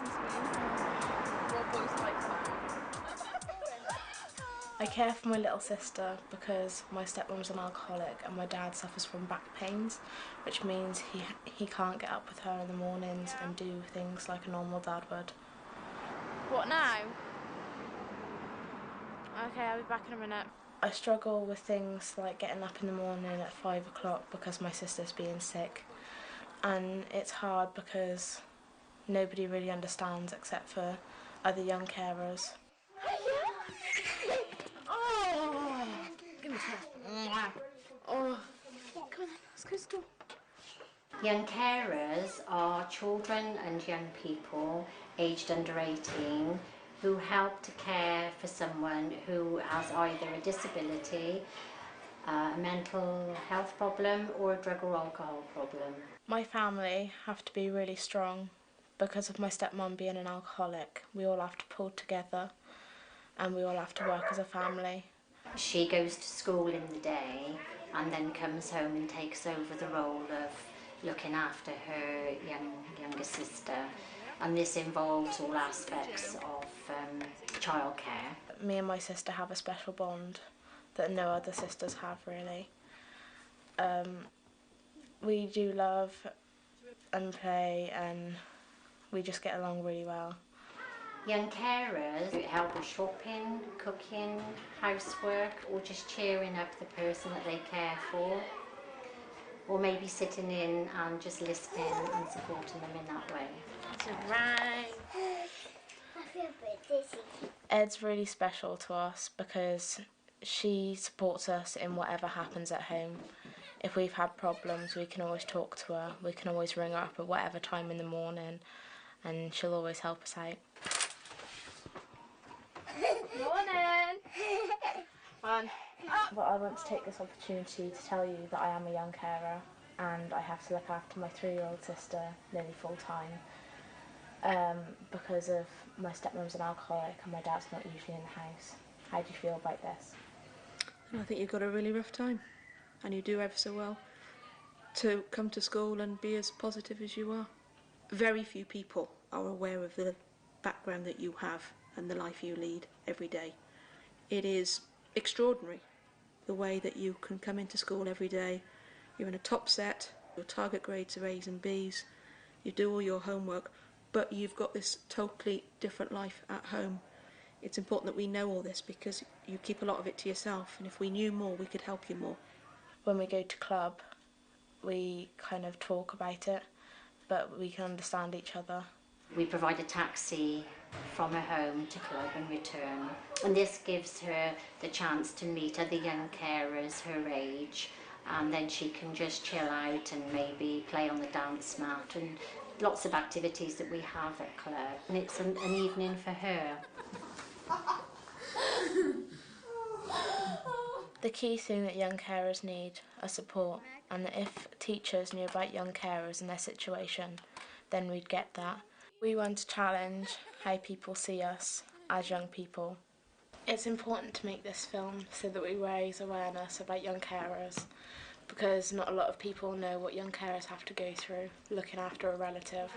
listen to me. What voice like I care for my little sister because my stepmom's an alcoholic and my dad suffers from back pains, which means he can't get up with her in the mornings and do things like a normal dad would. What now? Okay, I'll be back in a minute. I struggle with things like getting up in the morning at 5 o'clock because my sister's being sick, and it's hard because nobody really understands except for other young carers. Oh, give me that. Oh, come on then, let's go to school. Young carers are children and young people aged under 18 who help to care for someone who has either a disability, a mental health problem or a drug or alcohol problem. My family have to be really strong because of my stepmom being an alcoholic. We all have to pull together and we all have to work as a family. She goes to school in the day and then comes home and takes over the role of looking after her younger sister, and this involves all aspects of childcare. Me and my sister have a special bond that no other sisters have really. We do love and play and we just get along really well. Young carers help with shopping, cooking, housework, or just cheering up the person that they care for, or maybe sitting in and just listening and supporting them in that way. That's right. I feel a bit dizzy. Ed's really special to us because she supports us in whatever happens at home. If we've had problems, we can always talk to her. We can always ring her up at whatever time in the morning and she'll always help us out. Morning. Fun. But I want to take this opportunity to tell you that I am a young carer and I have to look after my 3-year-old sister nearly full time because of my stepmom's an alcoholic and my dad's not usually in the house. How do you feel about this? I think you've got a really rough time and you do ever so well to come to school and be as positive as you are. Very few people are aware of the background that you have and the life you lead every day. It is extraordinary the way that you can come into school every day, you're in a top set, your target grades are A's and B's, you do all your homework, but you've got this totally different life at home. It's important that we know all this because you keep a lot of it to yourself, and if we knew more we could help you more. When we go to club, we kind of talk about it, but we can understand each other. We provide a taxi from her home to club and return, and this gives her the chance to meet other young carers her age, and then she can just chill out and maybe play on the dance mat and lots of activities that we have at club, and it's an evening for her. The key thing that young carers need are support, and that if teachers knew about young carers and their situation, then we'd get that. We want to challenge how people see us as young people. It's important to make this film so that we raise awareness about young carers, because not a lot of people know what young carers have to go through looking after a relative.